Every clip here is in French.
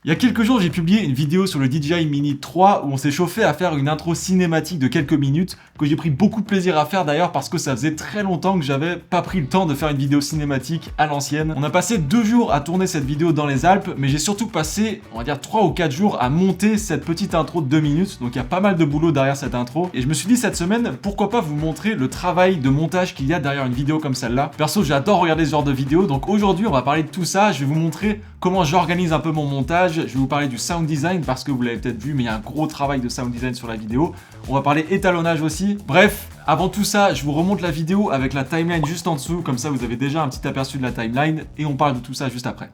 Il y a quelques jours, j'ai publié une vidéo sur le DJI Mini 3 où on s'est chauffé à faire une intro cinématique de quelques minutes que j'ai pris beaucoup de plaisir à faire d'ailleurs parce que ça faisait très longtemps que j'avais pas pris le temps de faire une vidéo cinématique à l'ancienne. On a passé 2 jours à tourner cette vidéo dans les Alpes, mais j'ai surtout passé, on va dire 3 ou 4 jours à monter cette petite intro de 2 minutes, donc il y a pas mal de boulot derrière cette intro. Et je me suis dit cette semaine, pourquoi pas vous montrer le travail de montage qu'il y a derrière une vidéo comme celle-là. Perso, j'adore regarder ce genre de vidéos, donc aujourd'hui on va parler de tout ça, je vais vous montrer comment j'organise un peu mon montage, je vais vous parler du sound design parce que vous l'avez peut-être vu mais il y a un gros travail de sound design sur la vidéo. On va parler étalonnage aussi. Bref, avant tout ça, je vous remonte la vidéo avec la timeline juste en dessous, comme ça vous avez déjà un petit aperçu de la timeline et on parle de tout ça juste après.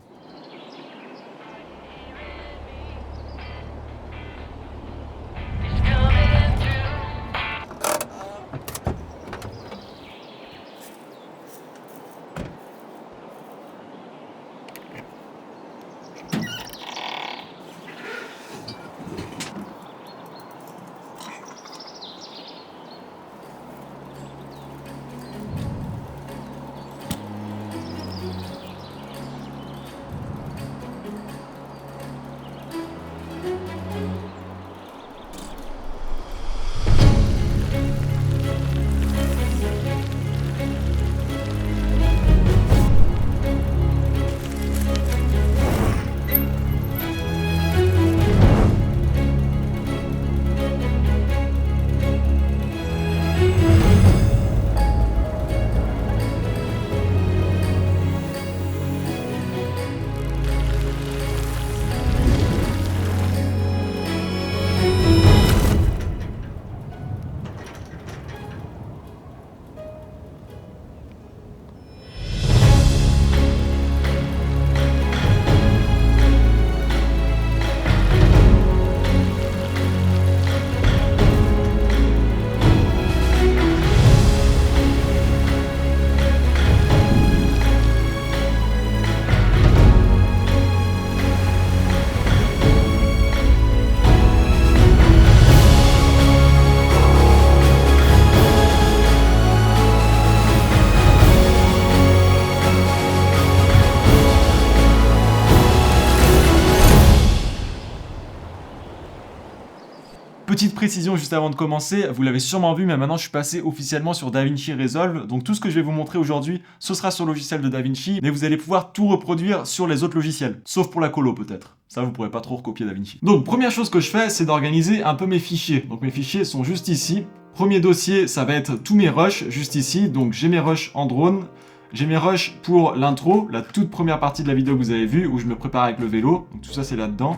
Petite précision juste avant de commencer, vous l'avez sûrement vu, mais maintenant je suis passé officiellement sur DaVinci Resolve. Donc tout ce que je vais vous montrer aujourd'hui, ce sera sur le logiciel de DaVinci, mais vous allez pouvoir tout reproduire sur les autres logiciels, sauf pour la colo peut-être. Ça, vous pourrez pas trop recopier DaVinci. Donc première chose que je fais, c'est d'organiser un peu mes fichiers. Donc mes fichiers sont juste ici. Premier dossier, ça va être tous mes rushs, juste ici. Donc j'ai mes rushs en drone. J'ai mes rushs pour l'intro, la toute première partie de la vidéo que vous avez vue, où je me prépare avec le vélo. Donc tout ça, c'est là-dedans.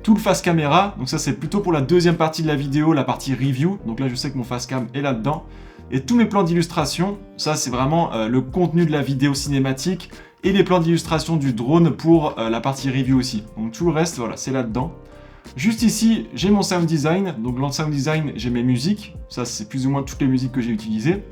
Tout le face caméra, donc ça c'est plutôt pour la deuxième partie de la vidéo, la partie review. Donc là, je sais que mon face cam est là-dedans. Et tous mes plans d'illustration, ça c'est vraiment le contenu de la vidéo cinématique et les plans d'illustration du drone pour la partie review aussi. Donc tout le reste, voilà, c'est là-dedans. Juste ici, j'ai mon sound design. Donc dans le sound design, j'ai mes musiques. Ça, c'est plus ou moins toutes les musiques que j'ai utilisées.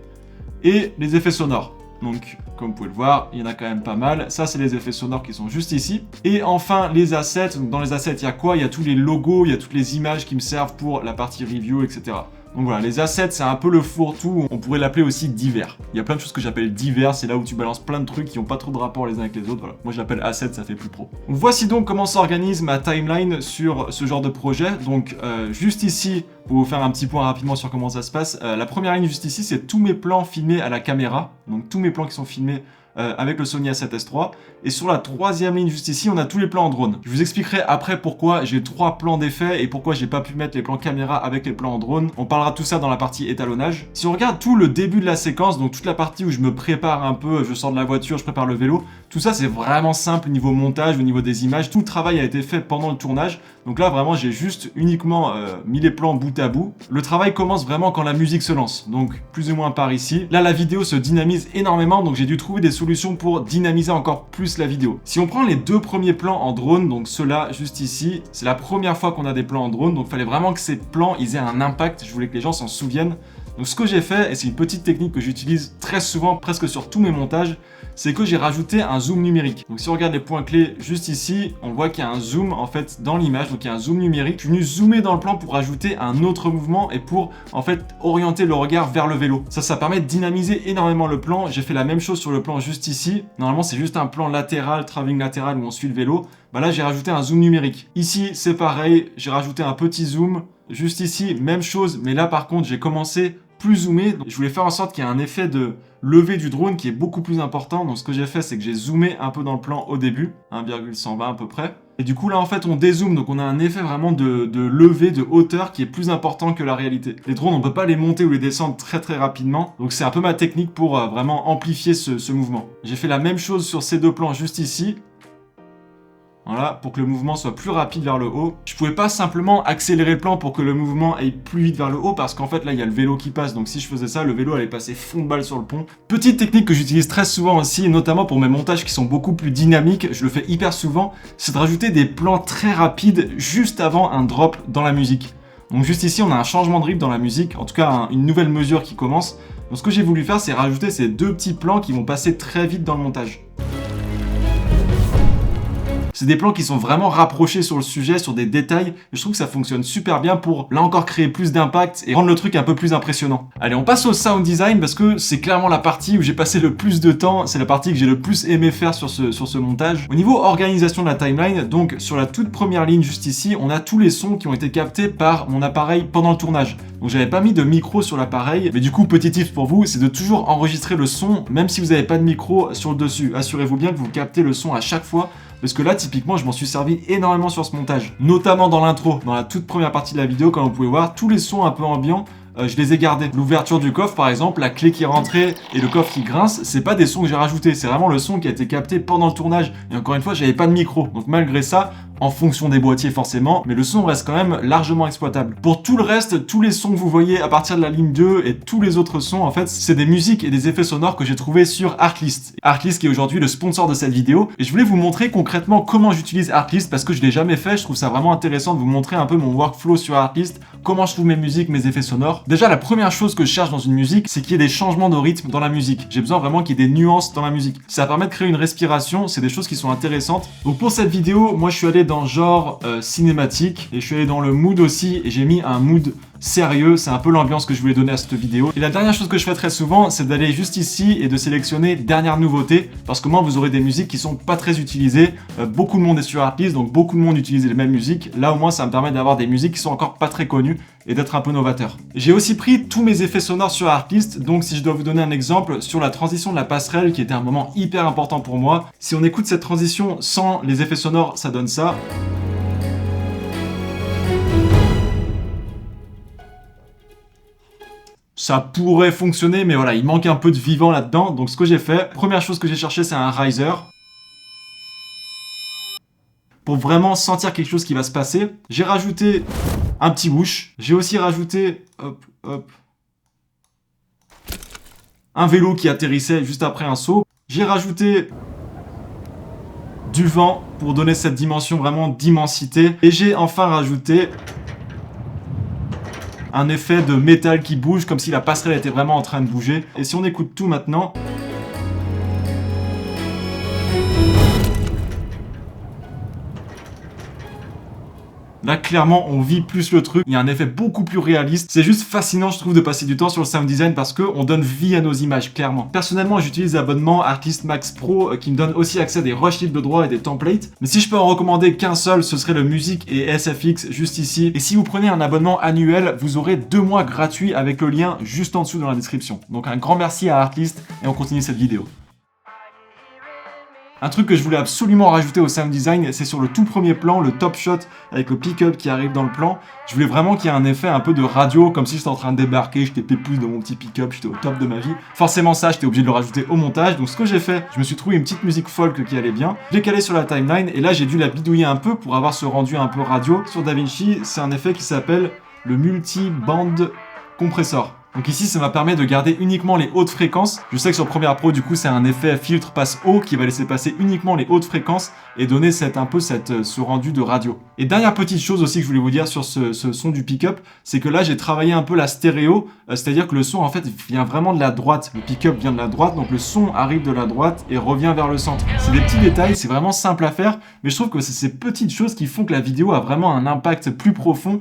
Et les effets sonores. Donc, comme vous pouvez le voir, il y en a quand même pas mal. Ça, c'est les effets sonores qui sont juste ici. Et enfin, les assets. Donc, dans les assets, il y a quoi? Il y a tous les logos, il y a toutes les images qui me servent pour la partie review, etc. Donc voilà, les assets, c'est un peu le fourre-tout. On pourrait l'appeler aussi divers. Il y a plein de choses que j'appelle divers. C'est là où tu balances plein de trucs qui n'ont pas trop de rapport les uns avec les autres. Voilà. Moi, je l'appelle assets, ça fait plus pro. Voici donc comment s'organise ma timeline sur ce genre de projet. Donc, juste ici, pour vous faire un petit point rapidement sur comment ça se passe, la première ligne juste ici, c'est tous mes plans filmés à la caméra. Donc, tous mes plans qui sont filmés avec le Sony A7S III. Et sur la troisième ligne juste ici, on a tous les plans en drone. Je vous expliquerai après pourquoi j'ai 3 plans d'effet et pourquoi j'ai pas pu mettre les plans caméra avec les plans en drone. On parlera de tout ça dans la partie étalonnage. Si on regarde tout le début de la séquence, donc toute la partie où je me prépare un peu, je sors de la voiture, je prépare le vélo, tout ça c'est vraiment simple au niveau montage, au niveau des images. Tout le travail a été fait pendant le tournage. Donc là vraiment j'ai juste uniquement mis les plans bout à bout. Le travail commence vraiment quand la musique se lance. Donc plus ou moins par ici. Là la vidéo se dynamise énormément, donc j'ai dû trouver des solutions pour dynamiser encore plus la vidéo. Si on prend les 2 premiers plans en drone, donc ceux-là juste ici, c'est la première fois qu'on a des plans en drone, donc il fallait vraiment que ces plans ils aient un impact, je voulais que les gens s'en souviennent. Donc ce que j'ai fait, et c'est une petite technique que j'utilise très souvent, presque sur tous mes montages, c'est que j'ai rajouté un zoom numérique. Donc si on regarde les points clés juste ici, on voit qu'il y a un zoom en fait dans l'image, donc il y a un zoom numérique. Je suis venu zoomer dans le plan pour rajouter un autre mouvement et pour en fait orienter le regard vers le vélo. Ça permet de dynamiser énormément le plan. J'ai fait la même chose sur le plan juste ici. Normalement c'est juste un plan latéral, travelling latéral où on suit le vélo. bah là j'ai rajouté un zoom numérique. Ici c'est pareil, j'ai rajouté un petit zoom. Juste ici, même chose, mais là par contre j'ai commencé plus zoomé. Donc, je voulais faire en sorte qu'il y ait un effet de lever du drone qui est beaucoup plus important. Donc ce que j'ai fait, c'est que j'ai zoomé un peu dans le plan au début, 1,120 à peu près. Et du coup là en fait on dézoome, donc on a un effet vraiment de levée, de hauteur qui est plus important que la réalité. Les drones on peut pas les monter ou les descendre très rapidement, donc c'est un peu ma technique pour vraiment amplifier ce mouvement. J'ai fait la même chose sur ces deux plans juste ici. Voilà, pour que le mouvement soit plus rapide vers le haut. Je pouvais pas simplement accélérer le plan pour que le mouvement aille plus vite vers le haut, parce qu'en fait là il y a le vélo qui passe, donc si je faisais ça, le vélo allait passer fond de balle sur le pont. Petite technique que j'utilise très souvent aussi, notamment pour mes montages qui sont beaucoup plus dynamiques, je le fais hyper souvent, c'est de rajouter des plans très rapides juste avant un drop dans la musique. Donc juste ici on a un changement de rythme dans la musique, en tout cas une nouvelle mesure qui commence. Donc ce que j'ai voulu faire, c'est rajouter ces deux petits plans qui vont passer très vite dans le montage. C'est des plans qui sont vraiment rapprochés sur le sujet, sur des détails, et je trouve que ça fonctionne super bien pour, là encore, créer plus d'impact et rendre le truc un peu plus impressionnant. Allez, on passe au sound design, parce que c'est clairement la partie où j'ai passé le plus de temps, c'est la partie que j'ai le plus aimé faire sur ce montage. Au niveau organisation de la timeline, donc sur la toute première ligne juste ici, on a tous les sons qui ont été captés par mon appareil pendant le tournage. Donc j'avais pas mis de micro sur l'appareil, mais du coup, petit tip pour vous, c'est de toujours enregistrer le son, même si vous n'avez pas de micro sur le dessus. Assurez-vous bien que vous captez le son à chaque fois, parce que là, typiquement, je m'en suis servi énormément sur ce montage. Notamment dans l'intro, dans la toute première partie de la vidéo, comme vous pouvez voir, tous les sons un peu ambiants, je les ai gardés. L'ouverture du coffre, par exemple, la clé qui est rentrée et le coffre qui grince, c'est pas des sons que j'ai rajoutés, c'est vraiment le son qui a été capté pendant le tournage. Et encore une fois, j'avais pas de micro. Donc malgré ça, en fonction des boîtiers forcément, mais le son reste quand même largement exploitable. Pour tout le reste, tous les sons que vous voyez à partir de la ligne 2 et tous les autres sons, en fait, c'est des musiques et des effets sonores que j'ai trouvés sur Artlist. Artlist qui est aujourd'hui le sponsor de cette vidéo. Et je voulais vous montrer concrètement comment j'utilise Artlist parce que je l'ai jamais fait. Je trouve ça vraiment intéressant de vous montrer un peu mon workflow sur Artlist, comment je trouve mes musiques, mes effets sonores. Déjà, la première chose que je cherche dans une musique, c'est qu'il y ait des changements de rythme dans la musique. J'ai besoin vraiment qu'il y ait des nuances dans la musique. Ça permet de créer une respiration, c'est des choses qui sont intéressantes. Donc pour cette vidéo, moi je suis allé dans genre cinématique et je suis allé dans le mood aussi et j'ai mis un mood sérieux, c'est un peu l'ambiance que je voulais donner à cette vidéo. Et la dernière chose que je fais très souvent, c'est d'aller juste ici et de sélectionner dernière nouveauté, parce que moi vous aurez des musiques qui sont pas très utilisées, beaucoup de monde est sur Artlist, donc beaucoup de monde utilise les mêmes musiques. Là au moins ça me permet d'avoir des musiques qui sont encore pas très connues et d'être un peu novateur. J'ai aussi pris tous mes effets sonores sur Artlist, donc si je dois vous donner un exemple sur la transition de la passerelle qui était un moment hyper important pour moi, si on écoute cette transition sans les effets sonores, ça donne ça. Ça pourrait fonctionner, mais voilà, il manque un peu de vivant là-dedans. Donc ce que j'ai fait, première chose que j'ai cherché, c'est un riser. Pour vraiment sentir quelque chose qui va se passer, j'ai rajouté un petit whoosh. J'ai aussi rajouté, un vélo qui atterrissait juste après un saut. J'ai rajouté du vent pour donner cette dimension vraiment d'immensité. Et j'ai enfin rajouté un effet de métal qui bouge, comme si la passerelle était vraiment en train de bouger. Et si on écoute tout maintenant... Là, clairement, on vit plus le truc. Il y a un effet beaucoup plus réaliste. C'est juste fascinant, je trouve, de passer du temps sur le sound design parce qu'on donne vie à nos images, clairement. Personnellement, j'utilise l'abonnement Artlist Max Pro qui me donne aussi accès à des rush libres de droit et des templates. Mais si je peux en recommander qu'un seul, ce serait le Music et SFX juste ici. Et si vous prenez un abonnement annuel, vous aurez 2 mois gratuits avec le lien juste en dessous dans la description. Donc un grand merci à Artlist et on continue cette vidéo. Un truc que je voulais absolument rajouter au sound design, c'est sur le tout premier plan, le top shot avec le pick-up qui arrive dans le plan. Je voulais vraiment qu'il y ait un effet un peu de radio, comme si j'étais en train de débarquer, j'étais pépouze de mon petit pick-up, j'étais au top de ma vie. Forcément ça, j'étais obligé de le rajouter au montage, donc ce que j'ai fait, je me suis trouvé une petite musique folk qui allait bien. Je l'ai calé sur la timeline, et là j'ai dû la bidouiller un peu pour avoir ce rendu un peu radio. Sur DaVinci, c'est un effet qui s'appelle le multi-band compressor. Donc ici, ça m'a permis de garder uniquement les hautes fréquences. Je sais que sur Premiere Pro, du coup, c'est un effet filtre passe haut qui va laisser passer uniquement les hautes fréquences et donner ce rendu de radio. Et dernière petite chose aussi que je voulais vous dire sur ce son du pick-up, c'est que là, j'ai travaillé un peu la stéréo, c'est-à-dire que le son, en fait, vient vraiment de la droite. Le pick-up vient de la droite, donc le son arrive de la droite et revient vers le centre. C'est des petits détails, c'est vraiment simple à faire, mais je trouve que c'est ces petites choses qui font que la vidéo a vraiment un impact plus profond.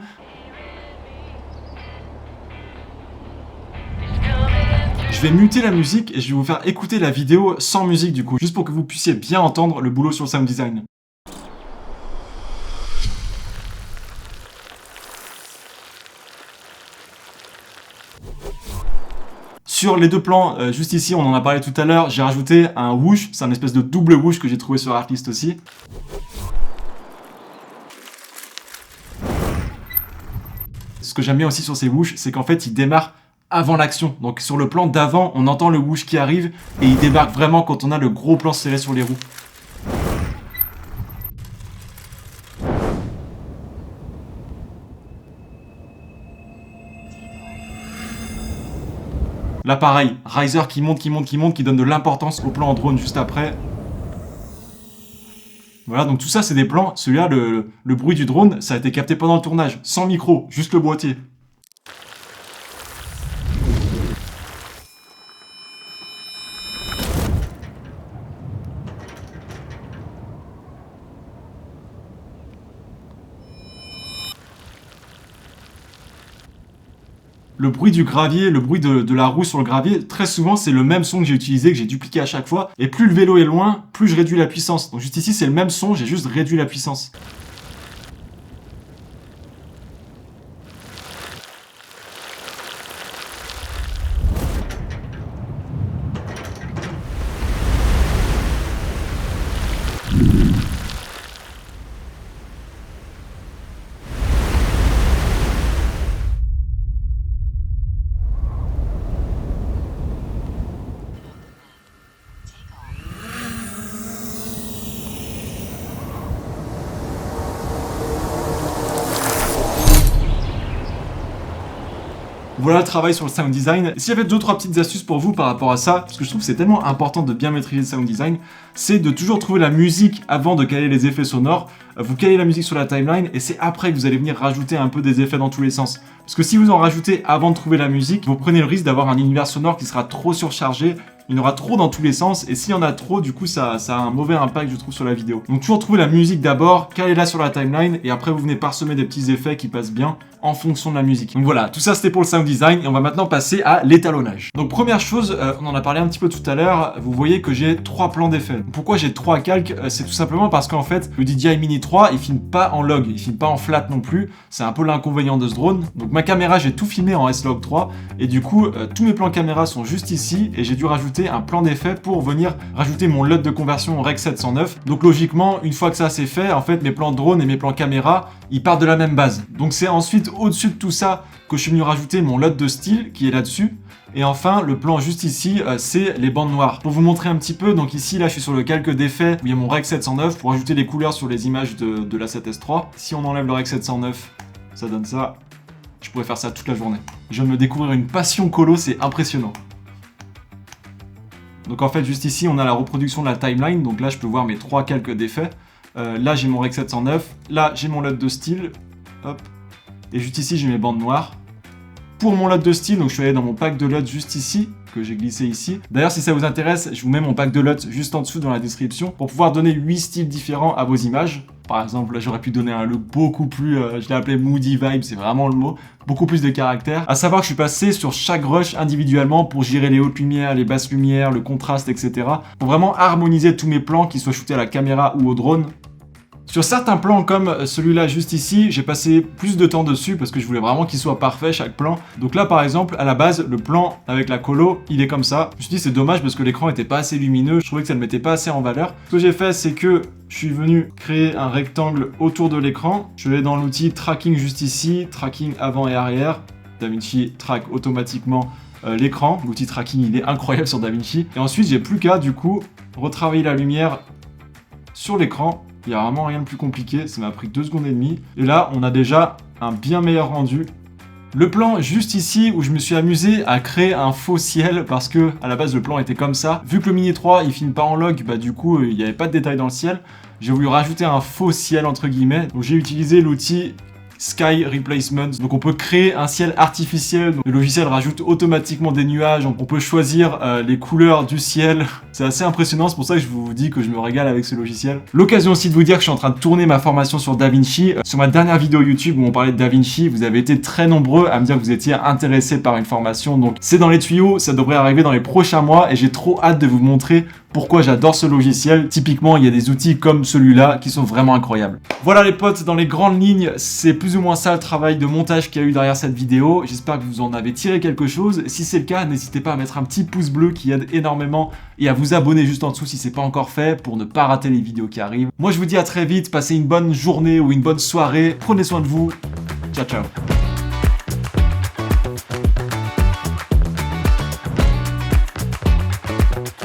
Je vais muter la musique et je vais vous faire écouter la vidéo sans musique du coup, juste pour que vous puissiez bien entendre le boulot sur le sound design. Sur les deux plans, juste ici, on en a parlé tout à l'heure, j'ai rajouté un whoosh, c'est un espèce de double whoosh que j'ai trouvé sur Artlist aussi. Ce que j'aime bien aussi sur ces whoosh, c'est qu'en fait, ils démarrent avant l'action. Donc sur le plan d'avant, on entend le whoosh qui arrive et il débarque vraiment quand on a le gros plan serré sur les roues. Là pareil, riser qui monte, qui donne de l'importance au plan en drone juste après. Voilà, donc tout ça c'est des plans. Celui-là, le bruit du drone, ça a été capté pendant le tournage, sans micro, juste le boîtier. Le bruit du gravier, le bruit de la roue sur le gravier, très souvent c'est le même son que j'ai utilisé, que j'ai dupliqué à chaque fois. Et plus le vélo est loin, plus je réduis la puissance. Donc juste ici c'est le même son, j'ai juste réduit la puissance. Voilà le travail sur le sound design. S'il y avait 2-3 petites astuces pour vous par rapport à ça, parce que je trouve que c'est tellement important de bien maîtriser le sound design, c'est de toujours trouver la musique avant de caler les effets sonores. Vous calez la musique sur la timeline et c'est après que vous allez venir rajouter un peu des effets dans tous les sens. Parce que si vous en rajoutez avant de trouver la musique, vous prenez le risque d'avoir un univers sonore qui sera trop surchargé. Il y en aura trop dans tous les sens, et s'il y en a trop, du coup, ça a un mauvais impact, je trouve, sur la vidéo. Donc toujours trouver la musique d'abord, calez-la sur la timeline, et après vous venez parsemer des petits effets qui passent bien en fonction de la musique. Donc voilà, tout ça c'était pour le sound design, et on va maintenant passer à l'étalonnage. Donc première chose, on en a parlé un petit peu tout à l'heure, vous voyez que j'ai 3 plans d'effets. Pourquoi j'ai 3 calques? C'est tout simplement parce qu'en fait, le DJI Mini 3, il filme pas en log, il filme pas en flat non plus, c'est un peu l'inconvénient de ce drone. Donc ma caméra, j'ai tout filmé en S-Log 3, et du coup, tous mes plans caméra sont juste ici, et j'ai dû rajouter un plan d'effet pour venir rajouter mon LUT de conversion Rec 709. Donc logiquement, une fois que ça c'est fait, en fait mes plans drone et mes plans caméra, ils partent de la même base. Donc c'est ensuite au-dessus de tout ça que je suis venu rajouter mon LUT de style qui est là-dessus. Et enfin, le plan juste ici, c'est les bandes noires. Pour vous montrer un petit peu, donc ici, là, je suis sur le calque d'effet, où il y a mon Rec 709 pour ajouter les couleurs sur les images de la 7S3. Si on enlève le Rec 709, ça donne ça. Je pourrais faire ça toute la journée. Je viens de me découvrir une passion colo, c'est impressionnant. Donc en fait, juste ici, on a la reproduction de la timeline. Donc là, je peux voir mes 3 calques d'effets. Là, j'ai mon Rec 709. Là, j'ai mon LUT de style. Hop. Et juste ici, j'ai mes bandes noires. Pour mon LUT de style, donc je suis allé dans mon pack de LUT juste ici, que j'ai glissé ici. D'ailleurs, si ça vous intéresse, je vous mets mon pack de LUT juste en dessous dans la description pour pouvoir donner 8 styles différents à vos images. Par exemple, là, j'aurais pu donner un look beaucoup plus, je l'ai appelé Moody Vibe, c'est vraiment le mot, beaucoup plus de caractère. À savoir que je suis passé sur chaque rush individuellement pour gérer les hautes lumières, les basses lumières, le contraste, etc. Pour vraiment harmoniser tous mes plans, qu'ils soient shootés à la caméra ou au drone. Sur certains plans comme celui-là juste ici, j'ai passé plus de temps dessus parce que je voulais vraiment qu'il soit parfait chaque plan. Donc là par exemple, à la base, le plan avec la colo, il est comme ça. Je me suis dit c'est dommage parce que l'écran était pas assez lumineux, je trouvais que ça ne mettait pas assez en valeur. Ce que j'ai fait c'est que je suis venu créer un rectangle autour de l'écran. Je vais dans l'outil tracking juste ici, tracking avant et arrière. DaVinci track automatiquement l'écran. L'outil tracking il est incroyable sur DaVinci. Et ensuite j'ai plus qu'à du coup retravailler la lumière sur l'écran. Il n'y a vraiment rien de plus compliqué, ça m'a pris 2 secondes et demie. Et là, on a déjà un bien meilleur rendu. Le plan juste ici où je me suis amusé à créer un faux ciel parce que à la base le plan était comme ça. Vu que le Mini 3 il filme pas en log, bah du coup il n'y avait pas de détails dans le ciel. J'ai voulu rajouter un faux ciel entre guillemets. Donc j'ai utilisé l'outil Sky Replacement. Donc on peut créer un ciel artificiel. Donc, le logiciel rajoute automatiquement des nuages. Donc on peut choisir les couleurs du ciel. C'est assez impressionnant, c'est pour ça que je vous dis que je me régale avec ce logiciel. L'occasion aussi de vous dire que je suis en train de tourner ma formation sur DaVinci. Sur ma dernière vidéo YouTube où on parlait de DaVinci, vous avez été très nombreux à me dire que vous étiez intéressés par une formation. Donc c'est dans les tuyaux, ça devrait arriver dans les prochains mois et j'ai trop hâte de vous montrer pourquoi j'adore ce logiciel. Typiquement, il y a des outils comme celui-là qui sont vraiment incroyables. Voilà les potes, dans les grandes lignes, c'est plus ou moins ça le travail de montage qu'il y a eu derrière cette vidéo. J'espère que vous en avez tiré quelque chose. Si c'est le cas, n'hésitez pas à mettre un petit pouce bleu qui aide énormément et à vous abonner juste en dessous si c'est pas encore fait pour ne pas rater les vidéos qui arrivent. Moi je vous dis à très vite, passez une bonne journée ou une bonne soirée, prenez soin de vous, ciao ciao.